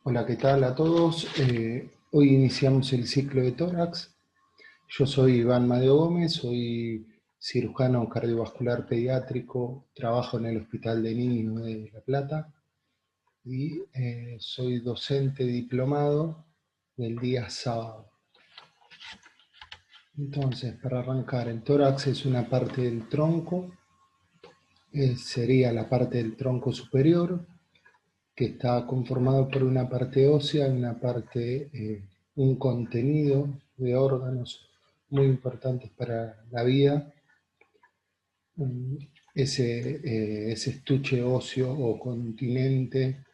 Hola, ¿qué tal a todos? Hoy iniciamos el ciclo de tórax. Yo soy Iván Madeo Gómez, soy cirujano cardiovascular pediátrico, trabajo en el Hospital de Niños de La Plata y soy docente diplomado del día sábado. Entonces, para arrancar, el tórax es una parte del tronco, sería la parte del tronco superior, que está conformado por una parte ósea y un contenido de órganos muy importantes para la vida. Ese estuche óseo o continente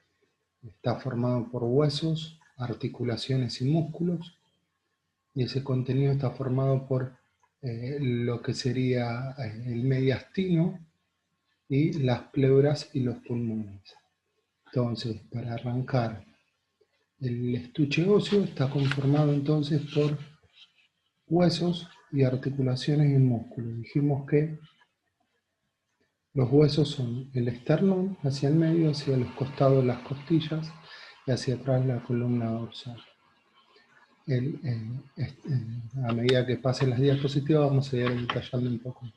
está formado por huesos, articulaciones y músculos, y ese contenido está formado por lo que sería el mediastino y las pleuras y los pulmones. Entonces, para arrancar, el estuche óseo está conformado entonces por huesos y articulaciones y músculos. Dijimos que los huesos son el esternón hacia el medio, hacia los costados las costillas y hacia atrás la columna dorsal. A medida que pasen las diapositivas vamos a ir detallando un poco.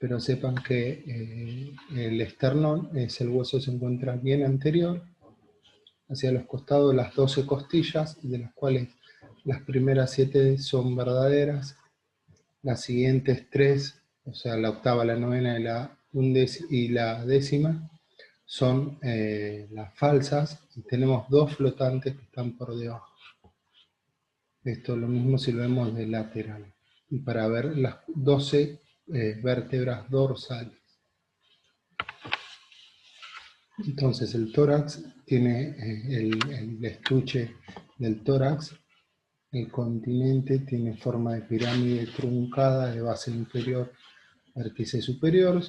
Pero sepan que el esternón es el hueso que se encuentra bien anterior, hacia los costados las 12 costillas, de las cuales las primeras 7 son verdaderas, las siguientes 3, o sea, la octava, la novena y la décima, son las falsas, y tenemos 2 flotantes que están por debajo. Esto es lo mismo si lo vemos de lateral. Y para ver las 12 vértebras dorsales. Entonces el tórax tiene el estuche del tórax. El continente tiene forma de pirámide truncada de base inferior, vértice superior,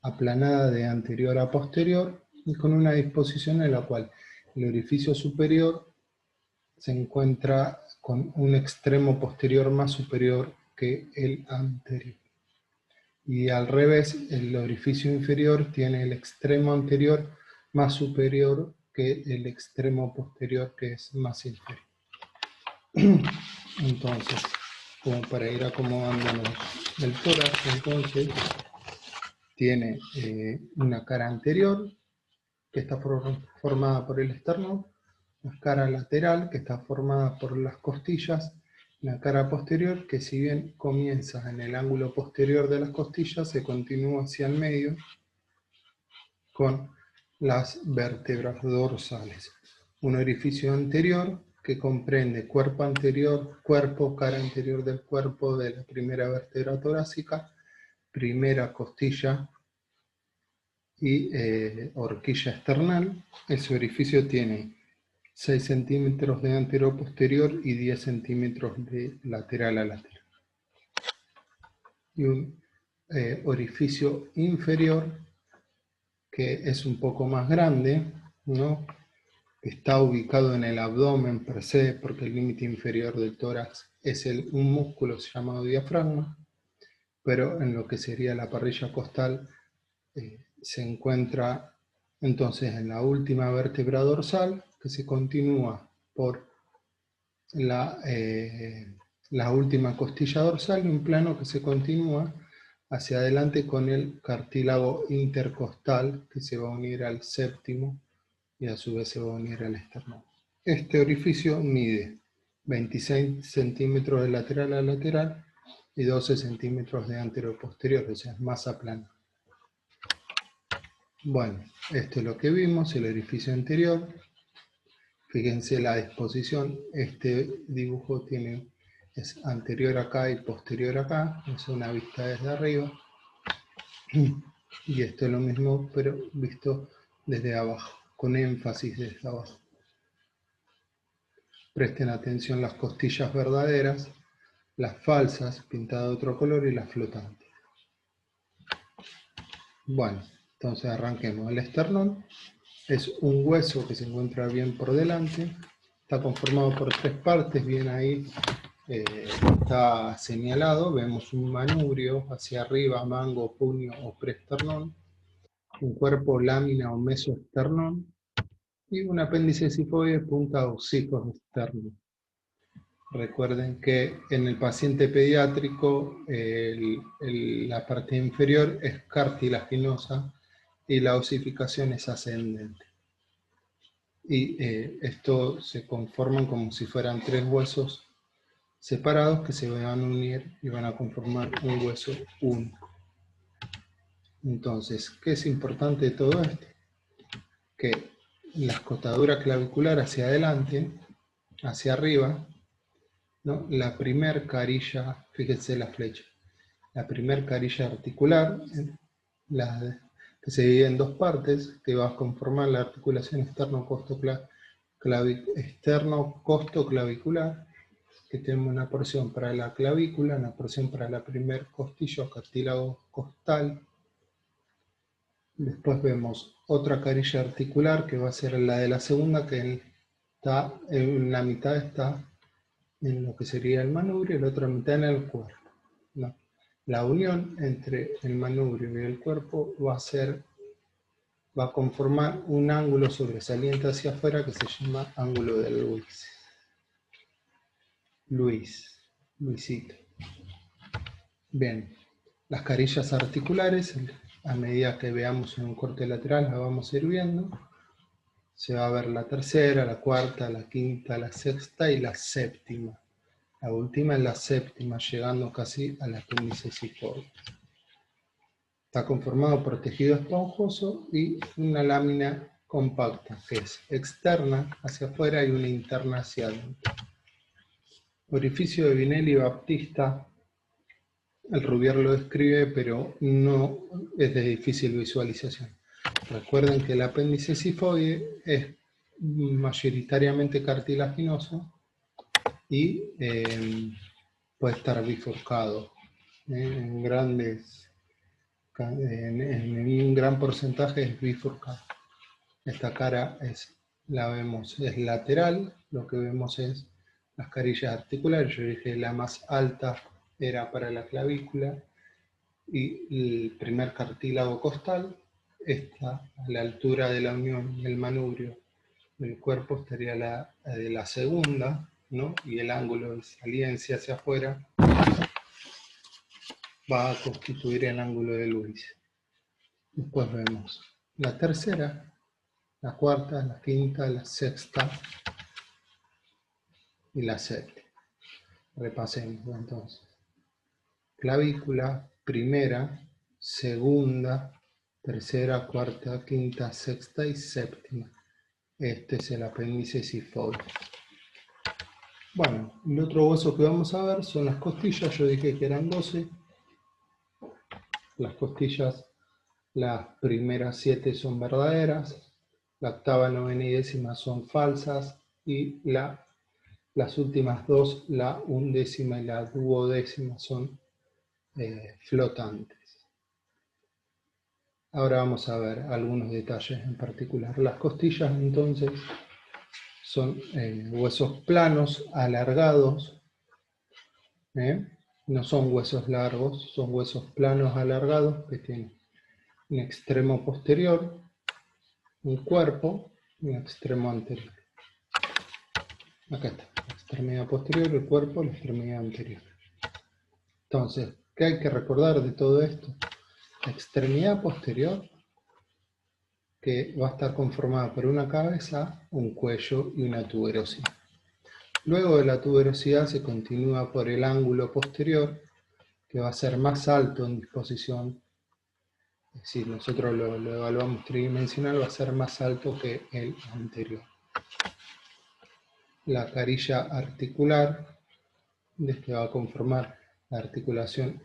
aplanada de anterior a posterior y con una disposición en la cual el orificio superior se encuentra con un extremo posterior más superior que el anterior. Y al revés, el orificio inferior tiene el extremo anterior más superior que el extremo posterior, que es más inferior. Entonces, como para ir acomodándonos el tórax, entonces tiene una cara anterior que está formada por el esternón, una cara lateral que está formada por las costillas, la cara posterior que, si bien comienza en el ángulo posterior de las costillas, se continúa hacia el medio con las vértebras dorsales. Un orificio anterior que comprende cuerpo anterior, cara anterior del cuerpo de la primera vértebra torácica, primera costilla y horquilla esternal. Ese orificio tiene 6 centímetros de antero-posterior y 10 centímetros de lateral a lateral. Y un orificio inferior que es un poco más grande, ¿no? Está ubicado en el abdomen per se, porque el límite inferior del tórax es un músculo llamado diafragma, pero en lo que sería la parrilla costal se encuentra entonces en la última vértebra dorsal, que se continúa por la última costilla dorsal, y un plano que se continúa hacia adelante con el cartílago intercostal, que se va a unir al séptimo y a su vez se va a unir al esternón. Este orificio mide 26 centímetros de lateral a lateral y 12 centímetros de antero-posterior, o sea, es más aplanado. Bueno, esto es lo que vimos, el orificio anterior. Fíjense la disposición, este dibujo es anterior acá y posterior acá, es una vista desde arriba. Y esto es lo mismo, pero visto desde abajo, con énfasis desde abajo. Presten atención las costillas verdaderas, las falsas, pintadas de otro color, y las flotantes. Bueno, entonces arranquemos. El esternón es un hueso que se encuentra bien por delante, está conformado por 3 partes, bien ahí está señalado. Vemos un manubrio hacia arriba, mango, puño o preesternón, un cuerpo, lámina o mesoesternón, y un apéndice sifoide punta occipios externo. Recuerden que en el paciente pediátrico la parte inferior es cartilaginosa y la osificación es ascendente. Y esto se conforman como si fueran tres huesos separados que se van a unir y van a conformar un hueso único. Entonces, ¿qué es importante de todo esto? Que la escotadura clavicular hacia adelante, hacia arriba, ¿no? La primer carilla, fíjense la flecha, la primer carilla articular, que se divide en dos partes, que va a conformar la articulación externo-costoclavicular, que tenemos una porción para la clavícula, una porción para la primer costilla o cartílago costal. Después vemos otra carilla articular que va a ser la de la segunda, que está en la mitad está en lo que sería el manubrio y la otra mitad en el cuerpo, ¿no? La unión entre el manubrio y el cuerpo va a conformar un ángulo sobresaliente hacia afuera que se llama ángulo de Luisito. Bien, las carillas articulares, a medida que veamos en un corte lateral, las vamos a ir viendo. Se va a ver la tercera, la cuarta, la quinta, la sexta y la séptima. La última es la séptima, llegando casi al apéndice sifoide. Está conformado por tejido esponjoso y una lámina compacta, que es externa hacia afuera y una interna hacia adentro. Orificio de Vinelli y Baptista, el Rubier lo describe, pero no es de difícil visualización. Recuerden que el apéndice sifoide es mayoritariamente cartilaginoso y puede estar bifurcado en un gran porcentaje es bifurcado. Esta cara es lateral, lo que vemos es las carillas articulares. Yo dije la más alta era para la clavícula y el primer cartílago costal. Esta, a la altura de la unión del manubrio del cuerpo, estaría de la segunda, ¿no? Y el ángulo de saliencia hacia afuera va a constituir el ángulo de Luis. Después vemos la tercera, la cuarta, la quinta, la sexta y la séptima. Repasemos entonces. Clavícula, primera, segunda, tercera, cuarta, quinta, sexta y séptima. Este es el apéndice sifoide. Bueno, el otro hueso que vamos a ver son las costillas. Yo dije que eran 12. Las costillas, las primeras 7 son verdaderas, la octava, novena y décima son falsas, y las últimas dos, la undécima y la duodécima, son flotantes. Ahora vamos a ver algunos detalles en particular. Las costillas entonces son huesos planos, alargados, no son huesos largos, son huesos planos alargados que tienen un extremo posterior, un cuerpo y un extremo anterior. Acá está, la extremidad posterior, el cuerpo, la extremidad anterior. Entonces, ¿qué hay que recordar de todo esto? La extremidad posterior, que va a estar conformada por una cabeza, un cuello y una tuberosidad. Luego de la tuberosidad se continúa por el ángulo posterior, que va a ser más alto en disposición. Es decir, nosotros lo evaluamos tridimensional, va a ser más alto que el anterior. La carilla articular, que va a conformar la articulación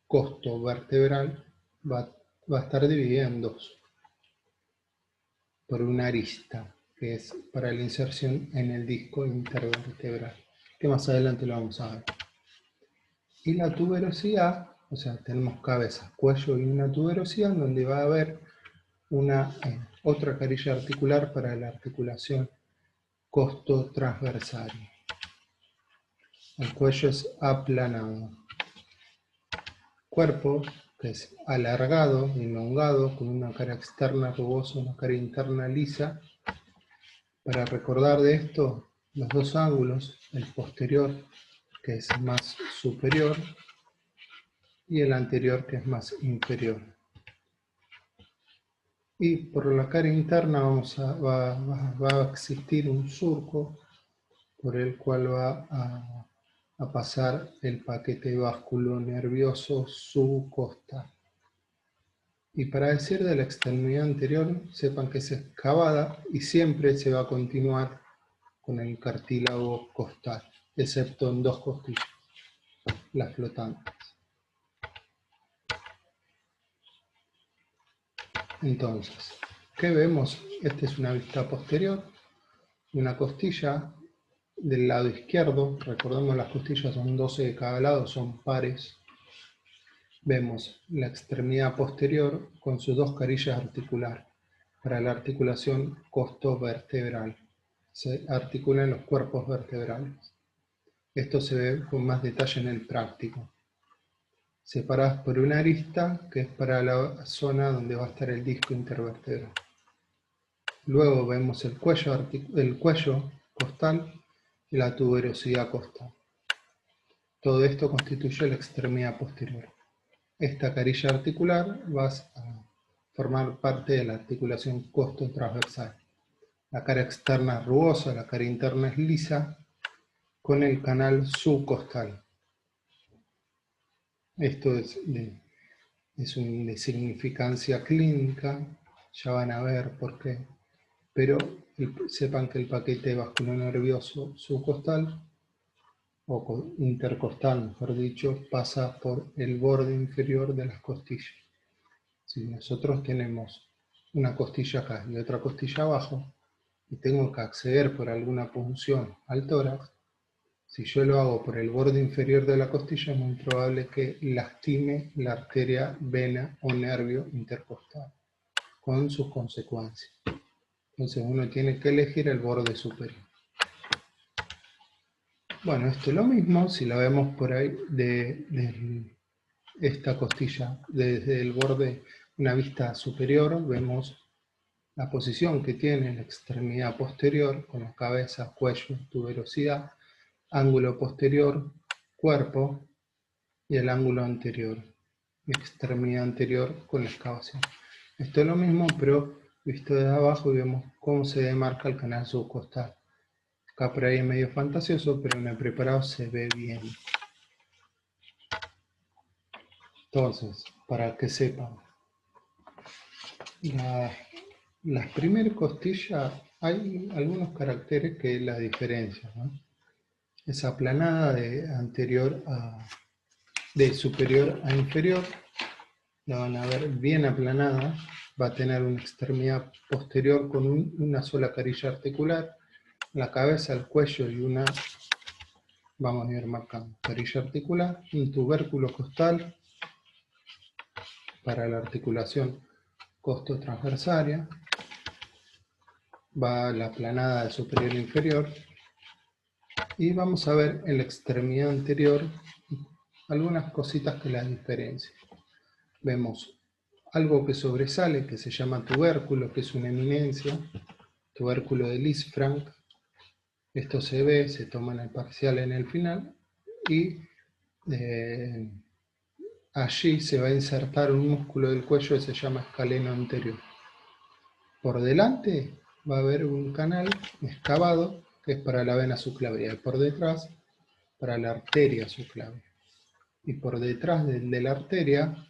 costovertebral, va a estar dividida en dos, por una arista, que es para la inserción en el disco intervertebral, que más adelante lo vamos a ver. Y la tuberosidad, o sea, tenemos cabeza, cuello y una tuberosidad, donde va a haber otra carilla articular para la articulación costotransversal. El cuello es aplanado. Cuerpo, que es alargado, elongado, con una cara externa rugosa, una cara interna lisa, Para recordar de esto, los dos ángulos, el posterior, que es más superior, y el anterior, que es más inferior. Y por la cara interna va a existir un surco por el cual va a pasar el paquete vasculonervioso subcostal. Y para decir de la extremidad anterior, sepan que es excavada y siempre se va a continuar con el cartílago costal, excepto en dos costillas, las flotantes. Entonces, ¿qué vemos? Esta es una vista posterior, una costilla del lado izquierdo. Recordemos, las costillas son 12 de cada lado, son pares. Vemos la extremidad posterior con sus dos carillas articulares para la articulación costovertebral. Se articulan los cuerpos vertebrales. Esto se ve con más detalle en el práctico. Separadas por una arista, que es para la zona donde va a estar el disco intervertebral. Luego vemos el cuello costal y la tuberosidad costal. Todo esto constituye la extremidad posterior. Esta carilla articular va a formar parte de la articulación costo-transversal. La cara externa es rugosa, la cara interna es lisa, con el canal subcostal. Esto es de significancia clínica, ya van a ver por qué, pero sepan que el paquete vasculonervioso subcostal, o intercostal, mejor dicho, pasa por el borde inferior de las costillas. Si nosotros tenemos una costilla acá y otra costilla abajo, y tengo que acceder por alguna punción al tórax, si yo lo hago por el borde inferior de la costilla, es muy probable que lastime la arteria, vena o nervio intercostal, con sus consecuencias. Entonces uno tiene que elegir el borde superior. Bueno, esto es lo mismo si la vemos por ahí de esta costilla, desde el borde, una vista superior, vemos la posición que tiene la extremidad posterior con la cabeza, cuello, tuberosidad, ángulo posterior, cuerpo, y el ángulo anterior, extremidad anterior con la excavación. Esto es lo mismo, pero visto desde abajo, y vemos cómo se demarca el canal subcostal. Acá por ahí es medio fantasioso, pero en el preparado se ve bien. Entonces, para que sepan, las primeras costillas hay algunos caracteres que la diferencian, ¿no? Esa aplanada de superior a inferior, la van a ver bien aplanada, va a tener una extremidad posterior con una sola carilla articular, la cabeza, el cuello y una, vamos a ir marcando, carilla articular, un tubérculo costal para la articulación costo-transversaria, va la aplanada de superior e inferior, y vamos a ver en la extremidad anterior algunas cositas que la diferencian. Vemos algo que sobresale, que se llama tubérculo, que es una eminencia, tubérculo de Lisfranc. Esto se ve, se toma en el parcial en el final, y allí se va a insertar un músculo del cuello que se llama escaleno anterior. Por delante va a haber un canal excavado que es para la vena subclavia, y por detrás para la arteria subclavia. Y por detrás de la arteria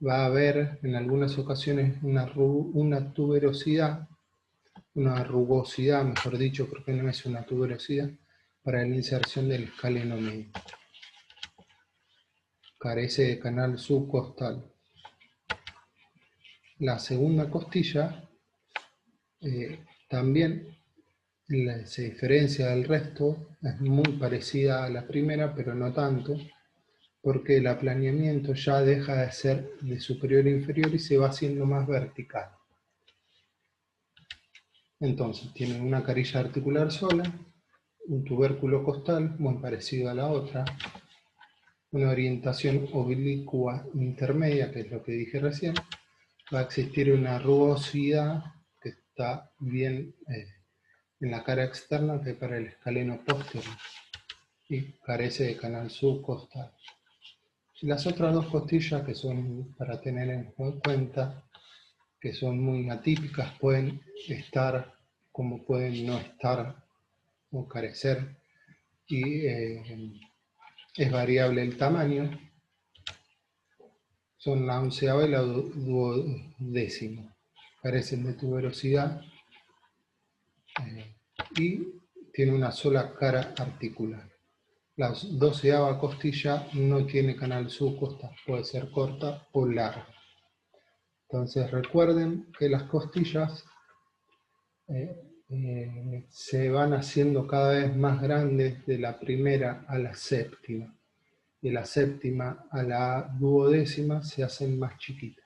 va a haber en algunas ocasiones una tuberosidad, una rugosidad, mejor dicho, porque no es una tuberosidad, para la inserción del escaleno medio. Carece de canal subcostal. La segunda costilla también se diferencia del resto, es muy parecida a la primera, pero no tanto, porque el aplaneamiento ya deja de ser de superior a inferior y se va haciendo más vertical. Entonces tiene una carilla articular sola, un tubérculo costal muy parecido a la otra, una orientación oblicua intermedia, que es lo que dije recién, va a existir una rugosidad que está bien en la cara externa que para el escaleno posterior y carece de canal subcostal. Y las otras dos costillas que son para tener en cuenta, que son muy atípicas, pueden estar como pueden no estar o carecer, y es variable el tamaño, son la 11ª y la 12ª. Carecen de tuberosidad y tiene una sola cara articular. La 12ª costilla no tiene canal subcostal, puede ser corta o larga. Entonces recuerden que las costillas se van haciendo cada vez más grandes de la primera a la séptima. De la séptima a la 12ª se hacen más chiquitas.